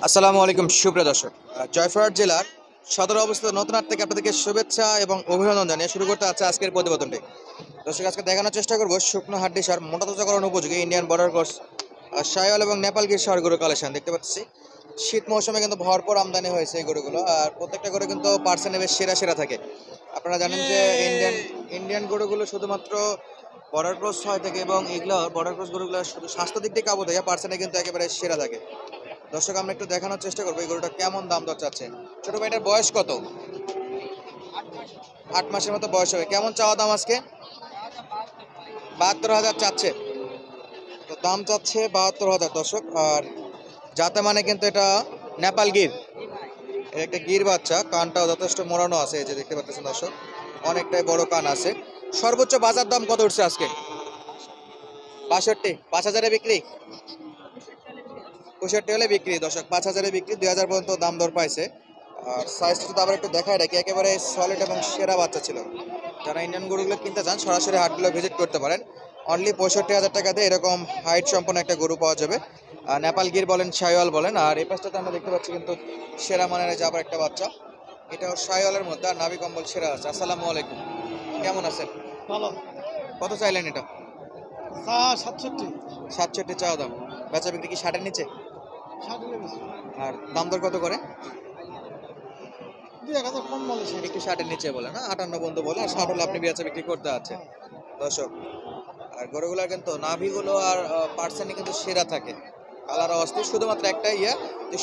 আসসালামু আলাইকুম সুপ্রিয় দর্শক, জয়পুরহাট জেলার সদর অবস্থিত নতুন হাট থেকে আপনাদেরকে শুভেচ্ছা এবং অভিনন্দন জানিয়ে শুরু করতে আছে আজকের প্রতিবেদনটি। দর্শক, আজকে দেখানোর চেষ্টা করবো শুকনো হাড্ডি সার মোটা তাজাকরণ উপযোগী ইন্ডিয়ান বর্ডার ক্রস শাহিওয়াল এবং নেপাল গির সার গরুর কালেকশন দেখতে পাচ্ছি। শীত মৌসুমে কিন্তু ভরপুর আমদানি হয়েছে এই গরুগুলো, আর প্রত্যেকটা গরু কিন্তু পার্সেন্টে বেশ সেরা সেরা থাকে। আপনারা জানেন যে ইন্ডিয়ান গরুগুলো শুধুমাত্র বর্ডার ক্রস হয় থাকে, এবং এগুলো বর্ডার ক্রস গরুগুলো শুধু স্বাস্থ্য দিক থেকে কাবু থাকে, পার্সেন্টে কিন্তু একেবারে সেরা থাকে। দর্শক, আমরা একটু দেখানোর চেষ্টা করবো এই গরুটা কেমন দাম দর চাচ্ছে। ছোট ভাইটার বয়স কত? 8 মাসের মতো বয়স হবে। কেমন চাওয়া দাম আজকে? 72,000 চাচ্ছে। তো দাম চাচ্ছে 72,000 দর্শক। আর যাতে মানে কিন্তু এটা নেপাল গির, এর একটা গির বাচ্চা, কানটাও যথেষ্ট মোড়ানো আছে, এই যে দেখতে পাচ্ছেন দর্শক, অনেকটাই বড় কান আছে। সর্বোচ্চ বাজার দাম কত উঠছে আজকে? 62। 5,000-এ বিক্রি? 65 হলে বিক্রি দর্শক, 5,000-এ বিক্রি। 2,000 পর্যন্ত দাম দর পাইছে। আর সাইজটা যদি আবার একটু দেখায় রাখি, একেবারে সলিড এবং সেরা বাচ্চা ছিল। যারা ইন্ডিয়ান গরুগুলো কিনতে চান সরাসরি হাটগুলো ভিজিট করতে পারেন। অনলি 65,000 টাকা দিয়ে এরকম হাইট সম্পন্ন একটা গরু পাওয়া যাবে। নেপাল গির বলেন, শাহিওয়াল বলেন। আর এই পাশটাতে আমরা দেখতে পাচ্ছি কিন্তু সেরা মানের যে আবার একটা বাচ্চা, এটাও শাহিওয়ালের মধ্যে, আর নাভি কম্বল সেরা আছে। আসসালামু আলাইকুম, কেমন আছেন? ভালো। কত চাইলেন এটা? 67 67 চাওয়া দাম। বেচা বিক্রি কি 60-এর নিচে? 60 লেগেছে। আর দাম দর কত করে? 2,000 কম বলে সে। একটু 60-এর নিচে বলে না, 58 বন্ধু বলে, আর 60 হলে আপনি বেচা বিক্রি করতে আছে দর্শক। আর গরুগুলার কিন্তু নাভিগুলো আর পার্সেন্টে কিন্তু সেরা থাকে, কালার অস্থির। শুধুমাত্র একটা যে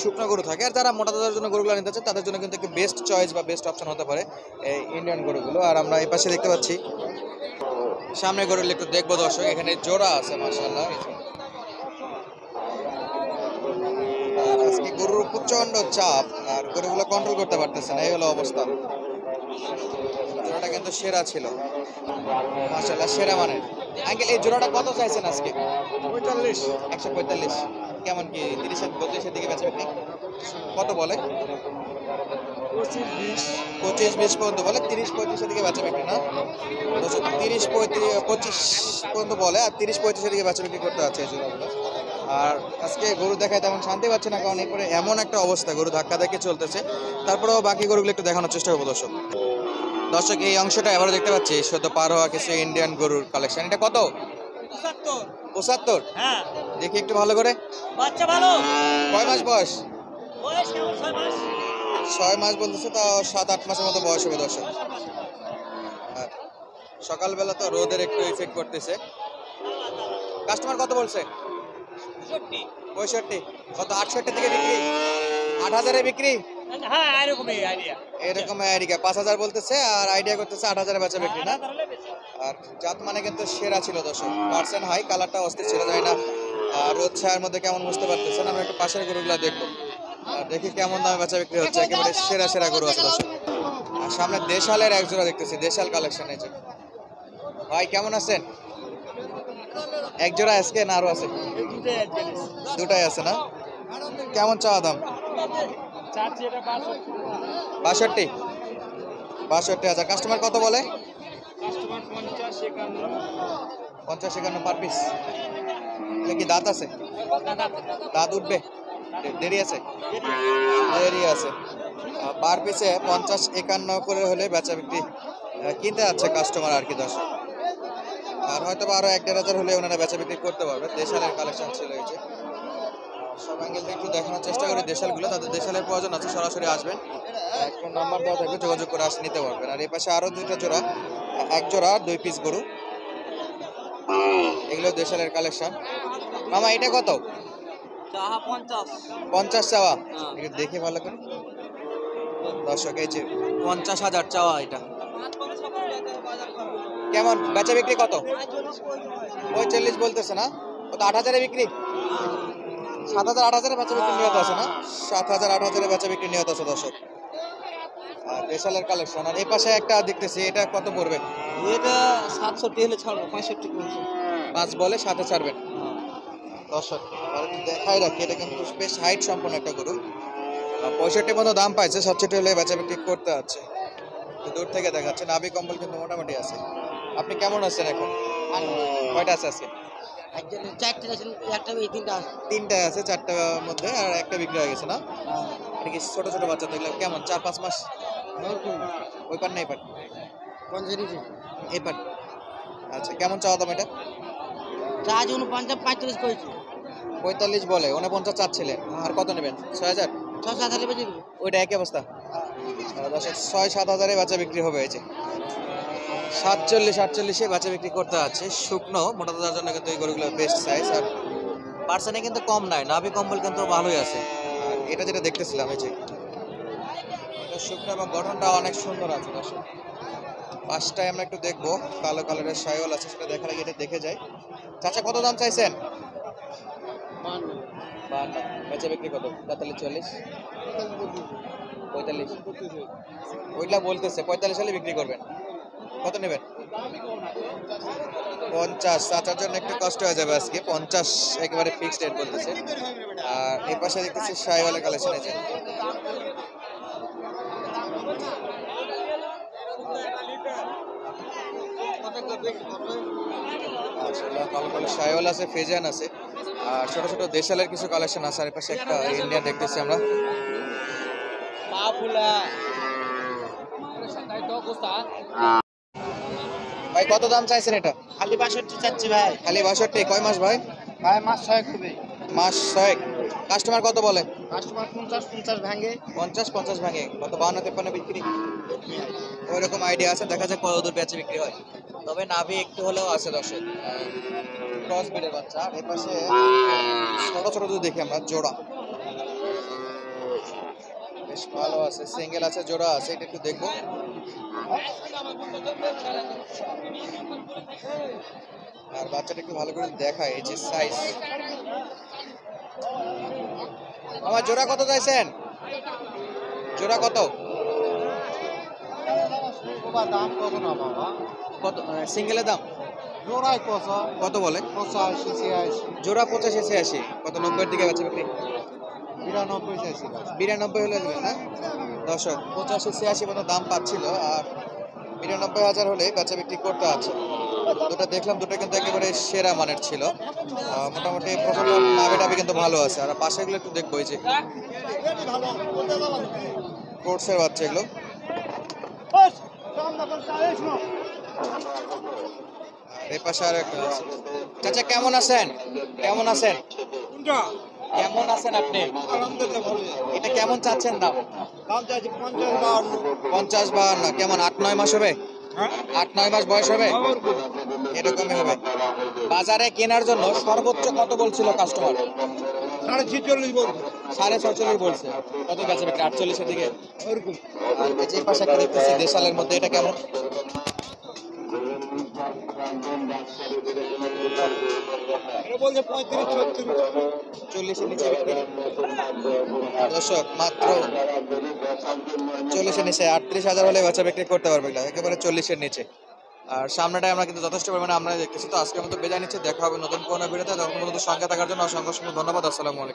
শুকনো গরু থাকে। আর যারা মোটা তাজার জন্য গরুগুলো নিতে চান তাদের জন্য কিন্তু একটি বেস্ট চয়েস বা বেস্ট অপশন হতে পারে এই ইন্ডিয়ান গরুগুলো। আর আমরা এই পাশে দেখতে পাচ্ছি সামনে গরুগুলো একটু দেখবো দর্শক। এখানে জোড়া আছে মাশাআল্লাহ। আর আজকে গরুর প্রচন্ড চাপ, আর গরুগুলো কন্ট্রোল করতে পারতেছে না, এই হলো অবস্থা। জোড়াটা কিন্তু সেরা ছিল মাশাআল্লাহ, সেরা মানের। আঙ্কেল, এই জোড়াটা কত চাইছেন আজকে? 45 145। কেমন কি 30-32-এর দিকে বেচা বিক্রি? কত বলে? 25 25-20 পর্যন্ত বলে। 30-35-এর দিকে বেচা বিক্রি না? 30-35-25 পর্যন্ত বলে, আর 30-35-এর দিকে বেচা বিক্রি করতে আছে এই জোড়াগুলো। আর আজকে গরু দেখায় তেমন শান্তি পাচ্ছে না, কারণ এরপরে এমন একটা অবস্থা, গরু ধাক্কা ধাক্কি চলতেছে। তারপরেও বাকি গরুগুলো একটু দেখানোর চেষ্টা করবো দর্শক। দর্শক, এই অংশটা এবারও দেখতে পাচ্ছি সদ্য পার হওয়া কিছু ইন্ডিয়ান গরুর কালেকশন। এটা কত? 75। হ্যাঁ, দেখি একটু ভালো করে। বাচ্চা ভালো। কয় মাস বয়স? বয়স কেমন? 6 মাস। 6 মাস বলতেছে, তাও 7-8 মাসের মতো বয়স হবে দর্শক। আর সকালবেলা তো রোদের একটু ইফেক্ট করতেছে। কাস্টমার কত বলছে? 65। কত? 68 থেকে বিক্রি? 8,000-এ বিক্রি? হ্যাঁ, এরকমই আইডিয়া। এরকম আইডিয়া 5,000 বলতেছে, আর আইডিয়া করতেছে 8,000-এ বেচা বিক্রি না? আর জাত মানে কিন্তু সেরা ছিল দর্শক, পার্সেন্ট হাই, কালারটা অস্থির ছিল। যায় না রোদ ছায়ার মধ্যে কেমন বুঝতে পারতেছেন। আমরা একটু পাশের গরুগুলো দেখবো, আর দেখি কেমন দামে বেচা বিক্রি হচ্ছে। একেবারে সেরা সেরা গরু আছে দর্শক। আর সামনে দেশালের এক জোড়া দেখতেছি, দেশাল কালেকশন। এই যে ভাই, কেমন আছেন? এক জোড়া আজকে না আরো আছে? দুটাই আছে না? কেমন চাওয়া দাম? 62। 62,000। কাস্টমার কত বলে? 50-51 পার পিস। এটা কি দাঁত আছে? দাঁত উঠবে? দেরি আছে? দেরি আছে। পার পিসে 50-51 করে হলে বেচা বিক্রি কিনতে যাচ্ছে কাস্টমার আর কি দর্শক। আর হয়তো বা আরো 1-1.5 হলে ওনারা বেচা বিক্রি করতে পারবে। দেশালের কালেকশন ছিল এই যে। সব অ্যাঙ্গেল থেকে একটু দেখানোর চেষ্টা করি দেশালগুলো। তাদের দেশালের প্রয়োজন আছে সরাসরি আসবেন, একটা নাম্বার দেওয়া থাকবে, যোগাযোগ করে আসে নিতে পারবেন। আর এই পাশে আরো দুইটা জোড়া, এক জোড়া 2 পিস গরু, এগুলো দেশালের কালেকশন। মামা, এটা কত? 50 চাওয়া। একটু দেখে ভালো করে দর্শক, এই যে 50,000 চাওয়া। এটা কেমন বেচা বিক্রি কত? 45 বলতেছে না? কত? 8,000-এ বিক্রি? 7,000-8,000-এ বেচা বিক্রি নিয়ত আছে না? 7,000-8,000-এ বেচা বিক্রি নিয়ত আছে দর্শক। আর দেশালের কালেকশন। আর এই পাশে একটা দেখতেছি, এটা কত পড়বে? এটা 67 হলে ছাড়বো, 65 বলছে। 5 বলে 7-এ ছাড়বেন দর্শক। আর একটু দেখাই রাখি, এটা কিন্তু বেশ হাইট সম্পন্ন একটা গরু। 65 মতো দাম পাইছে, 67 হলে বেচা বিক্রি করতে আছে। দূর থেকে দেখাচ্ছে, নাভি কম্বল কিন্তু মোটামুটি আছে। আপনি কেমন আছেন এখন? কয়টা আছে আজকে? একজনের চারটে আছে, একটা এই তিনটা আছে। তিনটা আছে, চারটার মধ্যে আর একটা বিক্রি হয়ে গেছে না? এটা কি ছোট ছোট বাচ্চা দেখলাম, কেমন 4-5 মাস? ওই পার না এই পার? এই পার। আচ্ছা, কেমন চাওয়া দাম এটা? চার্জ 49 করেছি, 45 বলে, 49 চাচ্ছিলেন, আর কত নেবেন? 6000? 6-7 হাজার বেজে দেবো। ওইটা একই অবস্থা। দর্শক 6-7 হাজারে বাচ্চা বিক্রি হবে। এই যে 47-48-এ বাচ্চা বিক্রি করতে আছে। শুকনো মোটা তাজার জন্য কিন্তু এই গরুগুলো বেস্ট সাইজ, আর পার্সেন্টে কিন্তু কম নাই, নাভি কম্বল কিন্তু ভালোই আছে। আর এটা যেটা দেখতেছিলাম, এই যে এটা শুকনো এবং গঠনটা অনেক সুন্দর আছে। দর্শক পাঁচটায় আমরা একটু দেখবো, কালো কালারের শাইওয়াল আছে, সেটা দেখার আগে এটা দেখে যাই। চাচা কত দাম চাইছেন? 52। বেচা বিক্রি কত? 43-40? 45? ওইটা বলতেছে 45 হলে বিক্রি করবেন। কত নেবেন? 50। চাচার জন্য একটু কষ্ট হয়ে যাবে আজকে, 50 একেবারে ফিক্সড রেট বলতেছে। আর এই পাশে দেখতেছি শাইওয়ালের কালেকশন আছে। কালো কালো শাইওয়াল আছে, ফেজান আছে, আর ছোট ছোট দেশালের কিছু কালেকশন আছে। আর এই পাশে একটা ইন্ডিয়ান দেখতেছি আমরা। ভাই কত দাম চাইছেন এটা? খালি 62 চাচ্ছি ভাই। খালি 62? কয় মাস ভাই? ভাই মাস 6 হবে। মাস 6। কাস্টমার কত বলে? কাস্টমার 50 ভাঙে। 50 ভাঙে। কত 52-53 বিক্রি? ওই রকম আইডিয়া আছে, দেখা যাক কত দূর বেচে বিক্রি হয়। তবে নাভি একটু হলেও আছে দর্শক, ক্রস ব্রিডের বাচ্চা। আর এর পাশে ছোট ছোট যদি দেখি আমরা, জোড়া বেশ ভালো আছে, সিঙ্গেল আছে, জোড়া আছে, এটা একটু দেখবো। আর বাচ্চাটা একটু ভালো করে দেখায়, এই যে সাইজ। আমার জোড়া কত চাইছেন? জোড়া কত? দাম কত না বাবা? কত সিঙ্গেলের দাম? জোড়ায় কত? কত বলে? 85-86। জোড়া 85-86। কত 90-এর দিকে বাচ্চা বিক্রি? 92-86। 92 হলে দেবেন না? দর্শক 85-86 মতো দাম পাচ্ছিল, আর 92,000 হলে বাচ্চা বিক্রি করতে আছে। দুটো দেখলাম, দুটো কিন্তু একেবারে সেরা মানের ছিল। মোটামুটি প্রথম নাভি কিন্তু ভালো আছে। আর পাশে এগুলো একটু দেখবো, এই যে কোর্সের বাচ্চা এগুলো। এই পাশে আর একটা আছে। চাচা কেমন আছেন? কেমন আছেন? কেমন আছেন আপনি? এটা কেমন চাচ্ছেন দাম? 50-52। কেমন 8-9 মাস হবে? 8-9 মাস বয়স হবে? এরকমই হবে। বাজারে কেনার জন্য সর্বোচ্চ কত বলছিল কাস্টমার? 46.5 বলছে। কত বেচা বিক্রি? 48-এর দিকে। আর এই যে পাশে একটা দেখতেছি দেশালের মধ্যে, এটা কেমন? বলছে 35-36। 40-এর নিচে বিক্রি। দর্শক মাত্র 40-এর নিচে, 38,000 হলে বাচ্চা বিক্রি করতে পারবে, একেবারে 40-এর নিচে। আর সামনেটাই আমরা কিন্তু যথেষ্ট পরিমাণে আমরা দেখতেছি। তো আজকের মতো বিদায় নিচ্ছি, দেখা হবে নতুন কোনো ভিডিওতে। তখন পর্যন্ত সঙ্গে থাকার জন্য অসংখ্য ধন্যবাদ। আসসালামু আলাইকুম।